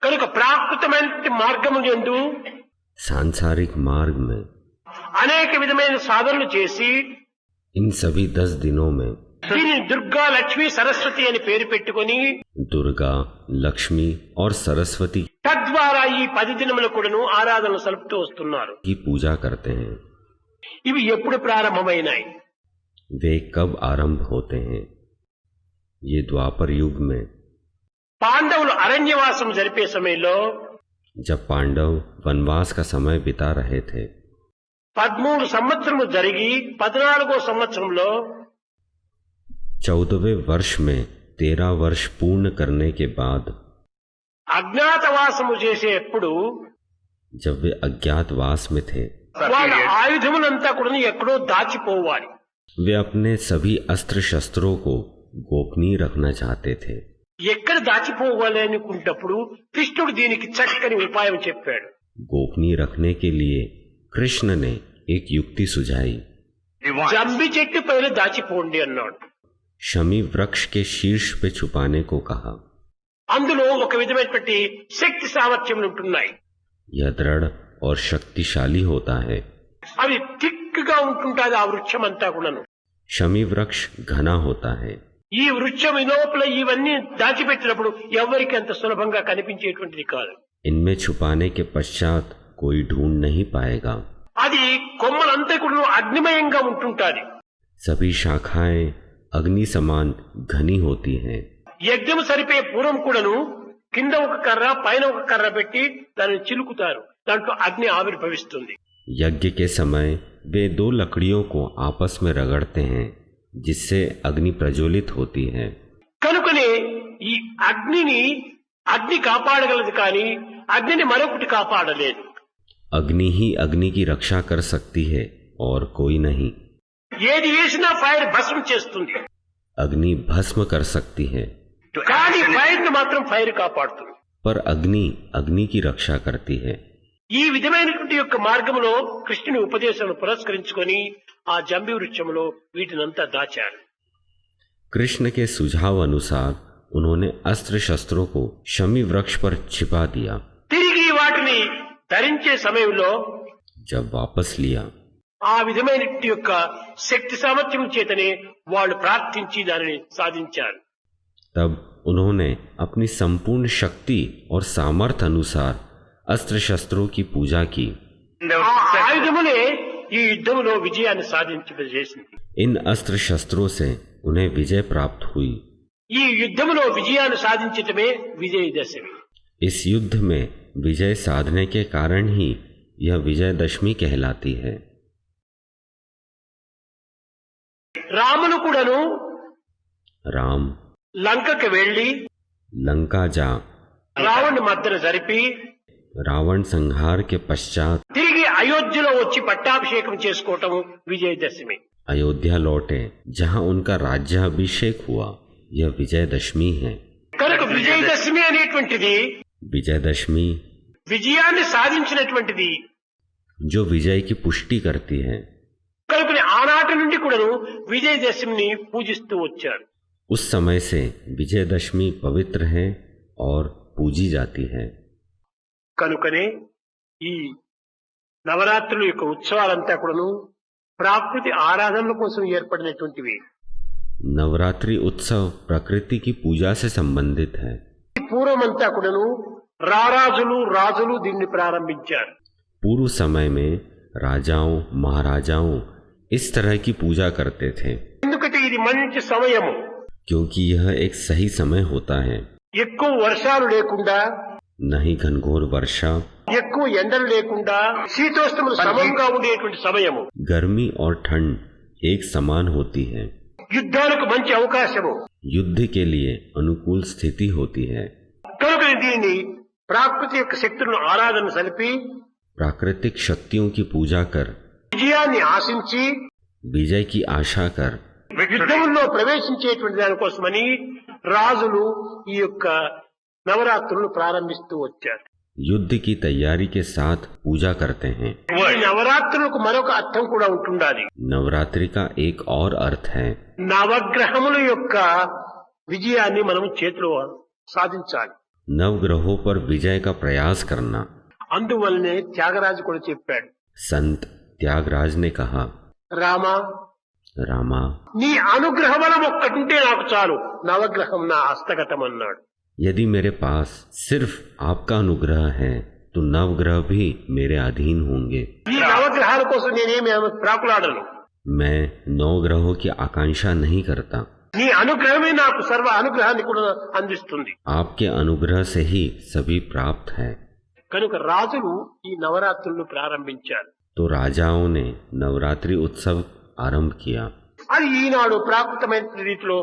కనుక ప్రాకృతమైన మార్గములు యందు सांसारिक मार्ग में అనేక విధమైన సాధనలు చేసి इन सभी 10 दिनों में దీని దుర్గా లక్ష్మి సరస్వతి అని పేరు పెట్టుకొని दुर्गा, लक्ष्मी और सरस्वती తద్వారా ఈ 10 దినముల కూడాను ఆరాధనలు సలుపుతూ వస్తున్నారు. की पूजा करते हैं. ఇవి ఎప్పుడు ప్రారంభమైనాయి? वे कब आरंभ होते हैं? ये द्वापर युग में, పాండవులు అరణ్యవాసం జరిపే సమయంలో जब पांडव वनवास का समय बिता रहे थे. 13 సంవత్సరము జరిగి 14వ సంవత్సరంలో 14वें वर्ष में 13 वर्ष पूर्ण करने के बाद అజ్ఞాతవాసము చేసేప్పుడు जब वे अज्ञातवास में थे, వాళ్ళ ఆయుధములంతా కూడా ఎక్కడో దాచిపోవాలి. वे अपने सभी अस्त्र शस्त्रों को गोपनीय रखना चाहते थे. ఎక్కడ దాచిపోవాలి అనుకున్నప్పుడు కృష్ణుడు దీనికి చక్కని ఉపాయం చెప్పాడు. गोपनीय रखने के लिए कृष्ण ने एक युक्ति सुझाई. జంబి చెట్టు పైన దాచిపోండి అన్నాడు. शमी वृक्ष के शीर्ष पे छुपाने को कहा. అందులో ఒక విధమైనటువంటి శక్తి సామర్థ్యములు ఉంటున్నాయి. यह दृढ़ और शक्तिशाली होता है. అవి థిక్గా ఉంటుంటాది ఆ వృక్షం అంతా కూడాను. शमी वृक्ष घना होता है. ఈ వృక్షం లోపల ఇవన్నీ దాచిపెట్టినప్పుడు ఎవరికి అంత సులభంగా కనిపించేటువంటిది కాదు. इनमें छुपाने के पश्चात कोई ढूंढ नहीं पाएगा. అది కొమ్మలంతా కూడా అగ్నిమయంగా ఉంటుంటాది. सभी शाखाएं अग्नि समान घनी होती हैं. యజ్ఞం సరిపోయే పూర్వం కూడాను కింద ఒక కర్ర పైన ఒక కర్ర పెట్టి దాన్ని చిలుకుతారు. దాంట్లో అగ్ని ఆవిర్భవిస్తుంది. यज्ञ के समय वे 2 लकड़ियों को आपस में रगड़ते हैं, जिससे अग्नि प्रज्वलित होती है. కనుకనే ఈ అగ్ని కాపాడగలదు కానీ అగ్నిని మరొకటి కాపాడలేదు. अग्नि ही अग्नि की रक्षा कर सकती है और कोई नहीं. ఏది వేసినా ఫైర్ భస్మం చేస్తుంది. अग्नि भस्म कर सकती है, కానీ ఫైర్ ను మాత్రం ఫైర్ కాపాడుతుంది. पर अग्नि अग्नि की रक्षा करती है. ఈ విధమైనటువంటి యొక్క మార్గంలో కృష్ణుని ఉపదేశాలను పురస్కరించుకొని ఆ జంబి వృక్షంలో వీటినంతా దాచారు. कृष्ण के सुझाव अनुसार उन्होंने अस्त्र शस्त्रों को शमी वृक्ष पर छिपा दिया. తిరిగి వాటిని ధరించే సమయంలో जब वापस लिया, ఆ విధమైనటువంటి యొక్క శక్తి సామర్థ్యం చేతనే వాళ్ళు ప్రార్థించి దానిని సాధించారు. तब उन्होंने अपनी संपूर्ण शक्ति और सामर्थ्य अनुसार अस्त्र शस्त्रों की पूजा की. ఆ ఆయుధములే ఈ యుద్ధంలో విజయాన్ని సాధించేసింది. इन अस्त्र शस्त्रों से उन्हें विजय प्राप्त हुई. ఈ యుద్ధంలో విజయాన్ని సాధించటమే విజయదశమి. इस युद्ध में विजय साधने के कारण ही यह विजयदशमी कहलाती है. రామును కూడాను राम లంకకి వెళ్లి लंका जा రావణుని మద్దన జరిపి रावण संहार के पश्चात తిరిగి అయోధ్యలో వచ్చి పట్టాభిషేకం చేసుకోవటం విజయదశమి. अयोध्या लौटे, जहां उनका राज्याभिषेक हुआ. यह विजयदशमी है. కనుక విజయదశమి అనేటువంటిది विजयदशमी విజయాన్ని సాధించినటువంటిది. जो विजय की पुष्टि करती है. కనుక ఆనాటి నుండి కూడాను విజయదశమిని పూజిస్తూ వచ్చారు. उस समय से विजयदशमी पवित्र है और पूजी जाती है. కనుకనే ఈ నవరాత్రుల యొక్క ఉత్సవాలంతా కూడాను ప్రాకృతి ఆరాధనల కోసం ఏర్పడినటువంటివి. नवरात्रि उत्सव प्रकृति की पूजा से संबंधित है. పూర్వమంతా కూడాను రాజులు దీన్ని ప్రారంభించారు. पूर्व समय में राजाओं महाराजाओं इस तरह की पूजा करते थे, ఎందుకంటే ఇది మంచి సమయము. क्योंकि यह एक सही समय होता है. ఎక్కువ వర్షాలు లేకుండా, न ही घनघोर वर्षा, ఎక్కువ ఎండలు లేకుండా, శీతోష్ణములు సమంగా ఉండేటువంటి సమయము. गर्मी और ठंड एक समान होती है. యుద్ధాలకు మంచి అవకాశము. युद्ध के लिए अनुकूल स्थिति होती है. కనుక దీనిని ప్రాకృతి యొక్క శక్తులను ఆరాధన సలిపి प्राकृतिक शक्तियों की पूजा कर విజయాన్ని ఆశించి विजय की आशा कर యుద్ధంలో ప్రవేశించేటువంటి దానికోసమని రాజులు ఈ యొక్క నవరాత్రులను ప్రారంభిస్తూ వచ్చారు. युद्ध की तैयारी के साथ पूजा करते हैं. ఈ నవరాత్రులకు మరొక అర్థం కూడా ఉంటుండాలి. नवरात्रि का एक और अर्थ है. నవగ్రహముల యొక్క విజయాన్ని మనం చేతిలో సాధించాలి. नवग्रहों पर विजय का प्रयास करना। అందువల్లనే త్యాగరాజు కూడా చెప్పాడు, संत त्यागराज ने कहा, రామా रामा, నీ అనుగ్రహ బలం ఒక్కటుంటే నాకు చాలు, నవగ్రహం నా హస్తగతం అన్నాడు. यदि मेरे पास सिर्फ आपका अनुग्रह है तो नवग्रह भी मेरे अधीन होंगे। ఈ నవగ్రహాల కోసం నేనేమి ప్రాకులాడను. मैं नवग्रहों की आकांक्षा नहीं करता। నీ అనుగ్రహమే నాకు సర్వ అనుగ్రహాన్ని కూడా అందిస్తుంది. आपके अनुग्रह से ही सभी प्राप्त है। కనుక రాజులు ఈ నవరాత్రులను ప్రారంభించారు. तो राजाओं ने नवरात्रि उत्सव आरंभ किया। అది ఈనాడు ప్రాకృతమైన రీతిలో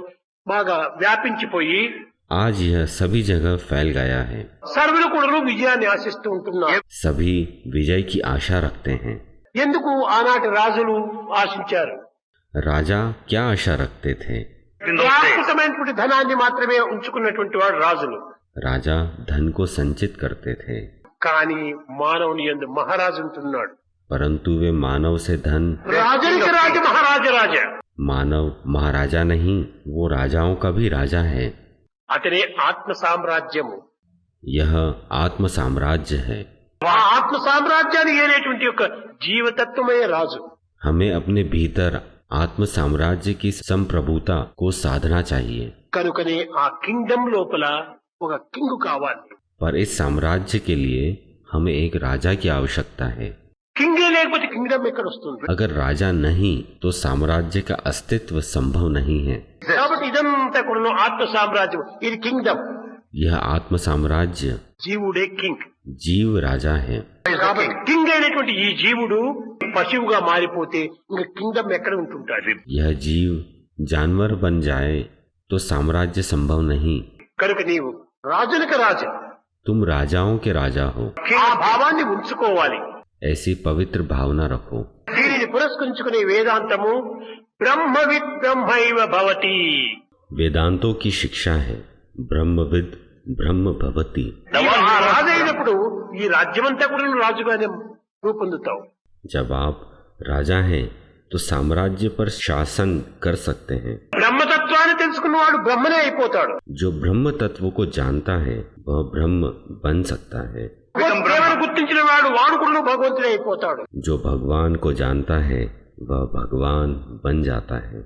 బాగా వ్యాపించిపోయి आज यह सभी जगह फैल गया है। సర్వులు కూడా విజయాన్ని ఆశిస్తూ ఉంటున్నారు. सभी विजय की आशा रखते हैं। ఎందుకు ఆనాటి రాజులు ఆశించారు? राजा क्या आशा रखते थे? ప్రాకృతమైనటువంటి ధనాన్ని మాత్రమే ఉంచుకున్నటువంటి వాడు రాజులు. राजा धन को संचित करते थे, కానీ మానవుని యందు మహారాజు ఉంటున్నాడు. परंतु वे मानव से धन, రాజునికి రాజు మహారాజ రాజ, मानव महाराजा नहीं, वो राजाओं का भी राजा है। అతనే ఆత్మ సామ్రాజ్యము. यह आत्म साम्राज्य है। ఆ ఆత్మ సామ్రాజ్యాన్ని ఏలేటువంటి యొక్క జీవతత్వమే రాజు. हमें अपने भीतर आत्म साम्राज्य की संप्रभुता को साधना चाहिए। కనుకనే ఆ కింగ్డమ్ లోపల ఒక కింగ్ కావాలి. पर इस साम्राज्य के लिए हमें एक राजा की आवश्यकता है। కింగే లేకపోతే కింగ్డమ్ ఎక్కడ వస్తుంది? अगर राजा नहीं तो साम्राज्य का अस्तित्व संभव नहीं है। కాబట్టి ఇదంతా కూడా ఆత్మ సామ్రాజ్యం, ఇది కింగ్డమ్. यह आत्म साम्राज्य, జీవుడే కింగ్. जीव राजा है। కాబట్టి కింగ్ అయినటువంటి ఈ జీవుడు పశువుగా మారిపోతే ఇంకా కింగ్డమ్ ఎక్కడ ఉంటుంటాడు? यह जीव जानवर बन जाए तो साम्राज्य संभव नहीं। కనుక నీవు రాజునికి రాజు, तुम राजाओं के राजा हो, ఆ భావాన్ని ఉంచుకోవాలి. ऐसी पवित्र भावना रखो। దీనిని పురస్కరించుకునే వేదాంతము బ్రహ్మవిద్ బ్రహ్మైవ భవతి. वेदांतों की शिक्षा है ब्रह्मविद ब्रह्म भवति। నీవు ఆ రాజు అయినప్పుడు ఈ రాజ్యమంతా కూడా నువ్వు రాజుగానే రూపొందుతావు. जब आप राजा हैं तो साम्राज्य पर शासन कर सकते हैं। బ్రహ్మతత్వాన్ని తెలుసుకున్నవాడు బ్రహ్మనే అయిపోతాడు. जो ब्रह्म तत्व को जानता है वह ब्रह्म बन सकता है। దేవుని గుర్తించిన వాడు వాడు కూడా భగవంతుడే అయిపోతాడు. जो भगवान को जानता है वह भगवान बन जाता है।